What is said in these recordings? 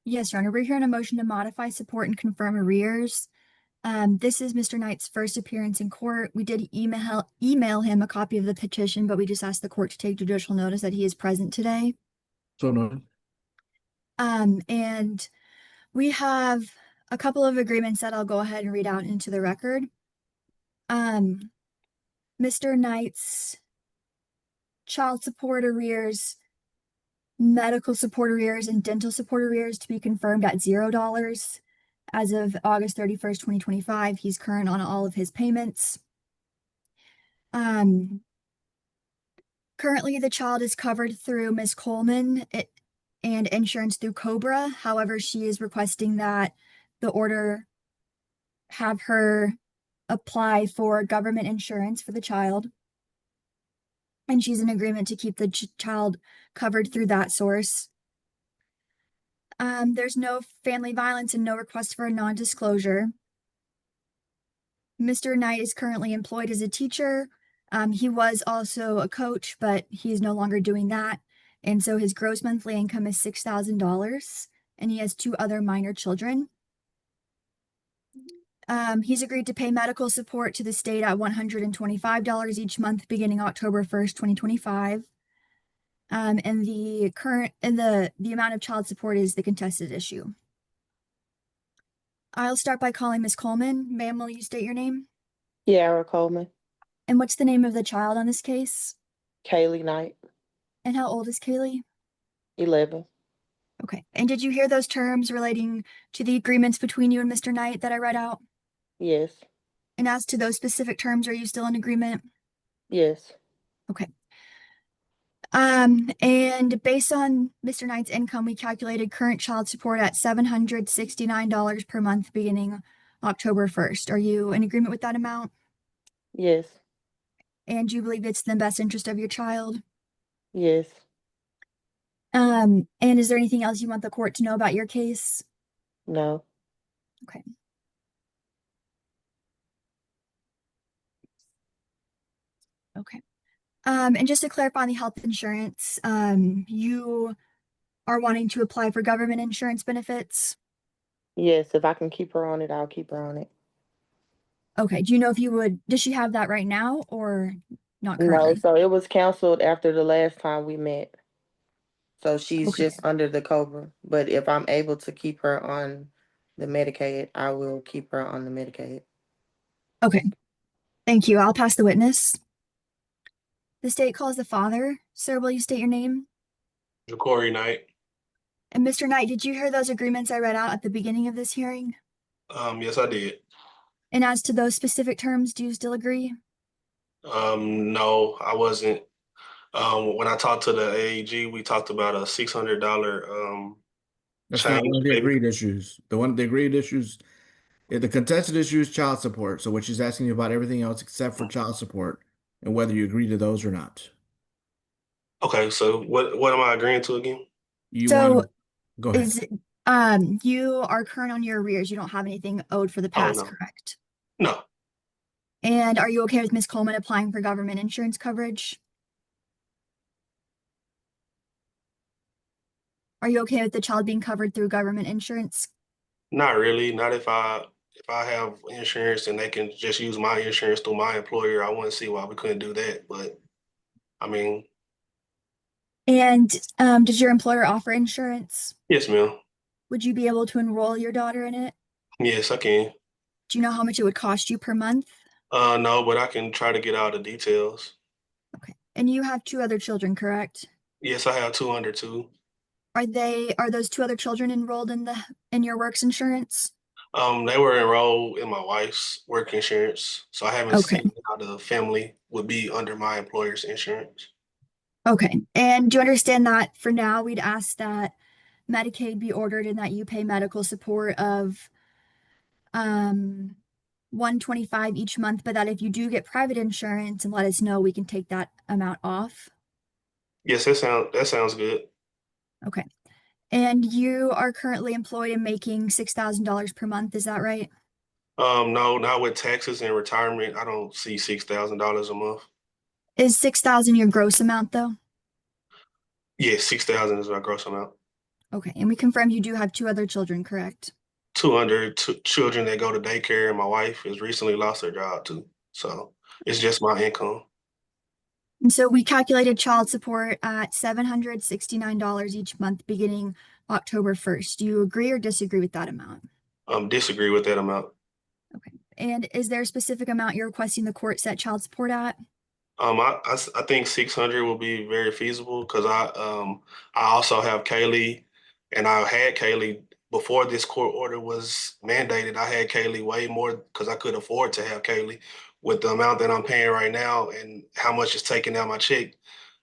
Yes, Your Honor. We're hearing a motion to modify, support, and confirm arrears. This is Mr. Knight's first appearance in court. We did email him a copy of the petition, but we just asked the court to take judicial notice that he is present today. So no. And we have a couple of agreements that I'll go ahead and read out into the record. Mr. Knight's child support arrears, medical support arrears, and dental support arrears to be confirmed at $0. As of August 31st, 2025, he's current on all of his payments. Currently, the child is covered through Ms. Coleman and insurance through Cobra. However, she is requesting that the order have her apply for government insurance for the child. And she's in agreement to keep the child covered through that source. There's no family violence and no request for a non-disclosure. Mr. Knight is currently employed as a teacher. He was also a coach, but he's no longer doing that. And so his gross monthly income is $6,000, and he has two other minor children. He's agreed to pay medical support to the state at $125 each month beginning October 1st, 2025. And the amount of child support is the contested issue. I'll start by calling Ms. Coleman. Ma'am, will you state your name? Kiara Coleman. And what's the name of the child on this case? Kaylee Knight. And how old is Kaylee? 11. Okay. And did you hear those terms relating to the agreements between you and Mr. Knight that I read out? Yes. And as to those specific terms, are you still in agreement? Yes. Okay. And based on Mr. Knight's income, we calculated current child support at $769 per month beginning October 1st. Are you in agreement with that amount? Yes. And do you believe it's in the best interest of your child? Yes. And is there anything else you want the court to know about your case? No. Okay. Okay. And just to clarify on the health insurance, you are wanting to apply for government insurance benefits? Yes. If I can keep her on it, I'll keep her on it. Okay. Do you know if you would, does she have that right now or not No. currently? So it was canceled after the last time we met. So she's Okay. just under the Cobra. But if I'm able to keep her on the Medicaid, I will keep her on the Medicaid. Okay. Thank you. I'll pass the witness. The state calls the father. Sir, will you state your name? Corey Knight. And Mr. Knight, did you hear those agreements I read out at the beginning of this hearing? Yes, I did. And as to those specific terms, do you still agree? No, I wasn't. When I talked to the AAG, we talked about a $600 That's not one of the change. agreed issues. The agreed issues, the contested issue is child support. So what she's asking you about everything else except for child support and whether you agree to those or not. Okay, so what am I agreeing to again? You want So to go ahead. you are current on your arrears. You don't have anything owed for the Oh, past, no. correct? No. And are you okay with Ms. Coleman applying for government insurance coverage? Are you okay with the child being covered through government insurance? Not really. Not if I have insurance and they can just use my insurance through my employer. I wouldn't see why we couldn't do that. But I mean, And does your employer offer insurance? yes, ma'am. Would you be able to enroll your daughter in it? Yes, I can. Do you know how much it would cost you per month? No, but I can try to get all the details. Okay. And you have two other children, correct? Yes, I have 202. Are those two other children enrolled in your works insurance? They were enrolled in my wife's work insurance, so I haven't Okay. seen how the family would be under my employer's insurance. Okay. And do you understand that for now we'd ask that Medicaid be ordered and that you pay medical support of 125 each month, but that if you do get private insurance and let us know, we can take that amount off. Yes, that sounds good. Okay. And you are currently employed and making $6,000 per month, is that right? No, not with taxes and retirement. I don't see $6,000 a month. Is 6,000 your gross amount though? Yes, 6,000 is my gross amount. Okay, and we confirm you do have two other children, correct? 200 children that go to daycare, and my wife has recently lost her job too. So it's just my income. And so we calculated child support at $769 each month beginning October 1st. Do you agree or disagree with that amount? Disagree with that amount. Okay. And is there a specific amount you're requesting the court set child support at? I think 600 will be very feasible because I also have Kaylee, and I had Kaylee before this court order was mandated. I had Kaylee way more because I could afford to have Kaylee with the amount that I'm paying right now and how much is taking out my check.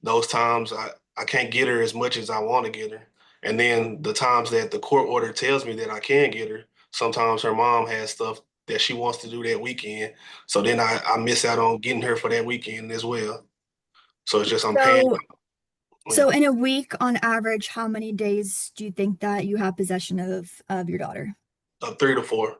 Those times I can't get her as much as I want to get her. And then the times that the court order tells me that I can get her, sometimes her mom has stuff that she wants to do that weekend. So then I miss out on getting her for that weekend as well. So it's just I'm paying, So, yeah, so in a week, on average, how many days do you think that you have possession of your daughter? 3 to 4.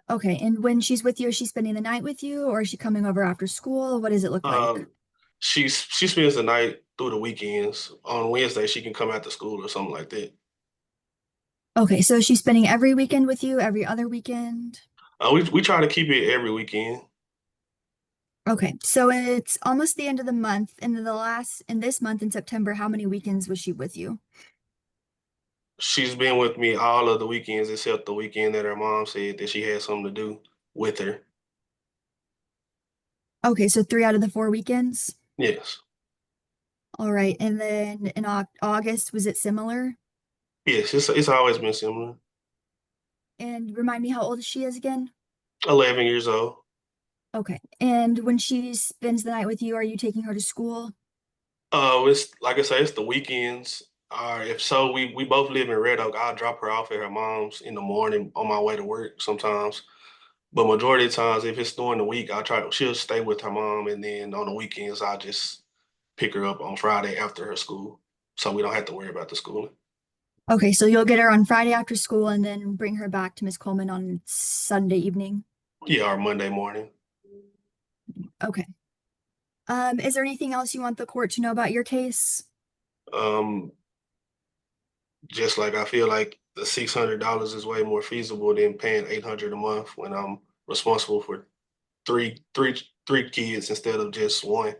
Okay, and when she's with you, is she spending the night with you, or is she coming over after school? What does it look like? She spends the night through the weekends. On Wednesday, she can come after school or something like that. Okay, so she's spending every weekend with you, every other weekend? We try to keep it every weekend. Okay, so it's almost the end of the month, and in this month in September, how many weekends was she with you? She's been with me all of the weekends except the weekend that her mom said that she had something to do with her. Okay, so 3 out of the 4 weekends. Yes. All right, and then in August, was it similar? Yes, it's always been similar. And remind me how old she is again? 11 years old. Okay, and when she spends the night with you, are you taking her to school? It's like I say, it's the weekends. If so, we both live in Red Oak. I'll drop her off at her mom's in the morning on my way to work sometimes. But majority of the times, if it's during the week, she'll stay with her mom, and then on the weekends, I'll just pick her up on Friday after her school, so we don't have to worry about the schooling. Okay, so you'll get her on Friday after school and then bring her back to Miss Coleman on Sunday evening. Yeah, or Monday morning. Okay. Is there anything else you want the court to know about your case? Um, just like I feel like the $600 is way more feasible than paying 800 a month when I'm responsible for three kids instead of just one.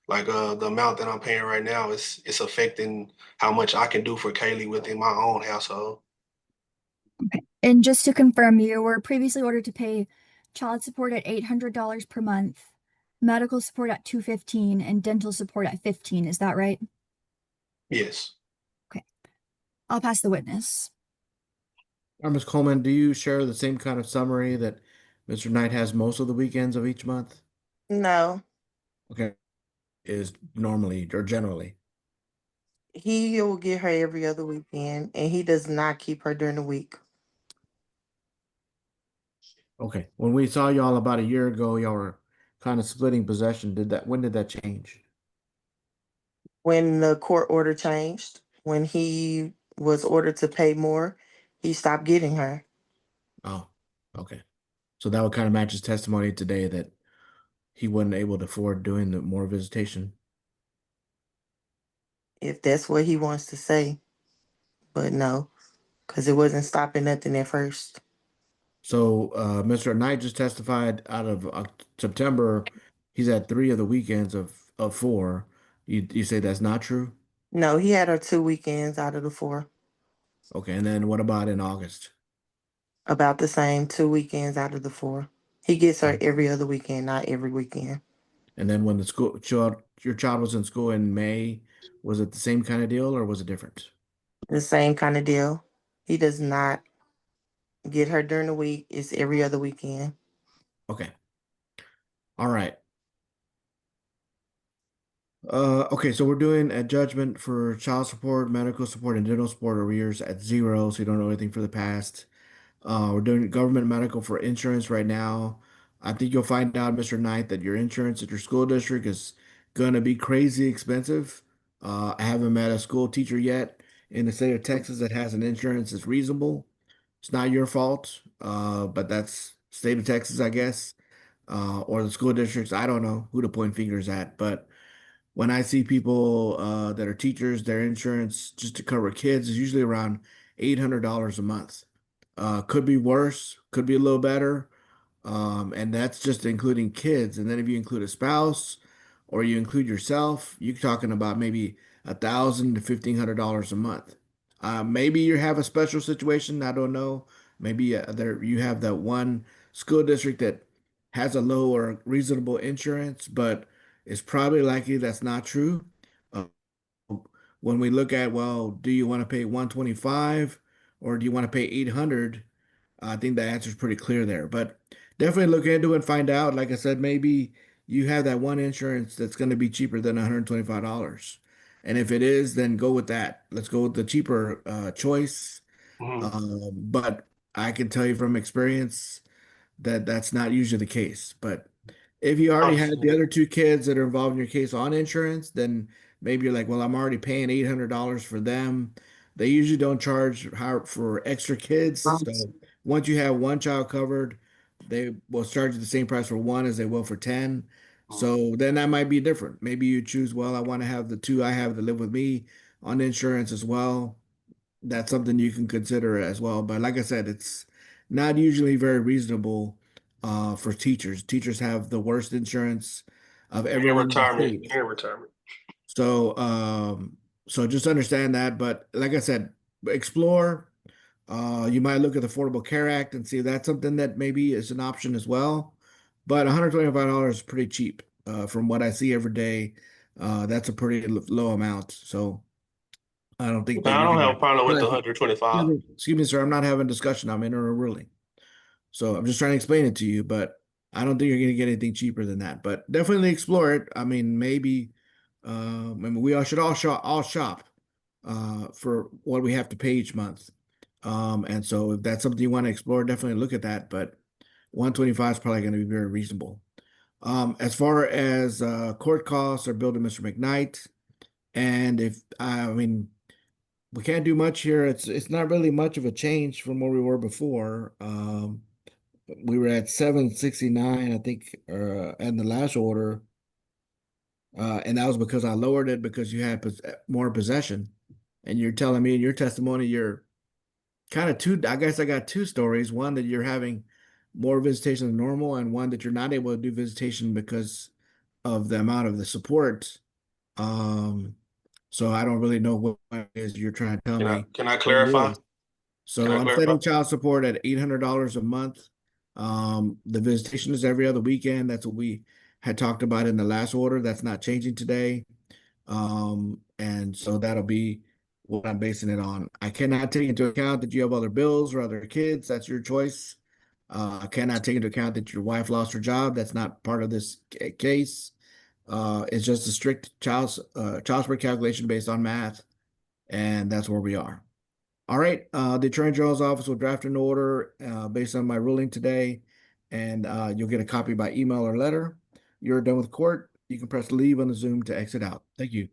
Like the amount that I'm paying right now is it's affecting how much I can do for Kaylee within my own household. Okay. And just to confirm, you were previously ordered to pay child support at $800 per month, medical support at $215, and dental support at $15. Is that right? Yes. Okay. I'll pass the witness. Ms. Coleman, do you share the same kind of summary that Mr. Knight has most of the weekends of each month? No, Okay, is normally or generally. he will get her every other weekend, and he does not keep her during the week. Okay, when we saw y'all about a year ago, y'all were kind of splitting possession. When did that change? When the court order changed, when he was ordered to pay more, he stopped getting her. Oh, okay. So that would kind of match his testimony today that he wasn't able to afford doing the more visitation. If that's what he wants to say. But no, because it wasn't stopping nothing at first. So Mr. Knight just testified out of September, he's at 3 of the weekends of 4. You say that's not true? No, he had her 2 weekends out of the 4. Okay, and then what about in August? About the same, 2 weekends out of the 4. He gets her Okay. every other weekend, not every weekend. And then when your child was in school in May, was it the same kind of deal or was it different? The same kind of deal. He does not get her during the week. It's every other weekend. Okay. All right. Okay, so we're doing a judgment for child support, medical support, and dental support arrears at 0, so you don't know anything for the past. We're doing government medical for insurance right now. I think you'll find out, Mr. Knight, that your insurance at your school district is gonna be crazy expensive. I haven't met a school teacher yet in the state of Texas that has an insurance that's reasonable. It's not your fault, but that's state of Texas, I guess, or the school districts. I don't know who to point fingers at, but when I see people that are teachers, their insurance just to cover kids is usually around $800 a month. Could be worse, could be a little better. And that's just including kids. And then if you include a spouse or you include yourself, you're talking about maybe $1,000 to $1,500 a month. Maybe you have a special situation. I don't know. Maybe there you have that one school district that has a low or reasonable insurance, but it's probably likely that's not true. Uh, when we look at, well, do you want to pay 125 or do you want to pay 800? I think the answer is pretty clear there, but definitely look into it and find out. Like I said, maybe you have that one insurance that's going to be cheaper than $125. And if it is, then go with that. Let's go with the cheaper choice. Mhm. But I can tell you from experience that that's not usually the case. But if you already had the Understood. other two kids that are involved in your case on insurance, then maybe you're like, well, I'm already paying $800 for them. They usually don't charge for extra kids. So once you have one child covered, they will charge you the same price for one as they will for 10. Mhm. So then that might be different. Maybe you choose, well, I want to have the two I have that live with me on insurance as well. That's something you can consider as well. But like I said, it's not usually very reasonable for teachers. Teachers have the worst insurance of In everyone in the retirement, state. in retirement. So so just understand that. But like I said, explore. You might look at the Affordable Care Act and see if that's something that maybe is an option as well. But $125 is pretty cheap from what I see every day. That's a pretty low amount. So I don't think Okay, that I you're don't have a gonna. problem with the But excuse 125. me, excuse me, sir. I'm not having a discussion. I'm entering a ruling. So I'm just trying to explain it to you, but I don't think you're gonna get anything cheaper than that. But definitely explore it. I mean, maybe I mean we all should all shop for what we have to pay each month. And so if that's something you want to explore, definitely look at that. But 125 is probably going to be very reasonable. As far as court costs are billed to Mr. McKnight, and if I mean we can't do much here. It's not really much of a change from where we were before. We were at 769, I think, in the last order, and that was because I lowered it because you had more possession. And you're telling me in your testimony you're kind of two. I guess I got two stories. One that you're having more visitation than normal, and one that you're not able to do visitation because of the amount of the support. Um, so I don't really know what it is you're trying to tell Can I me can I it clarify? is. Can So I I'm clarify? setting child support at $800 a month. The visitation is every other weekend. That's what we had talked about in the last order. That's not changing today. And so that'll be what I'm basing it on. I cannot take into account that you have other bills or other kids. That's your choice. I cannot take into account that your wife lost her job. That's not part of this case. It's just a strict child support calculation based on math, and that's where we are. All right. The Attorney General's office will draft an order based on my ruling today, and you'll get a copy by email or letter. You're done with court. You can press leave on the Zoom to exit out. Thank you.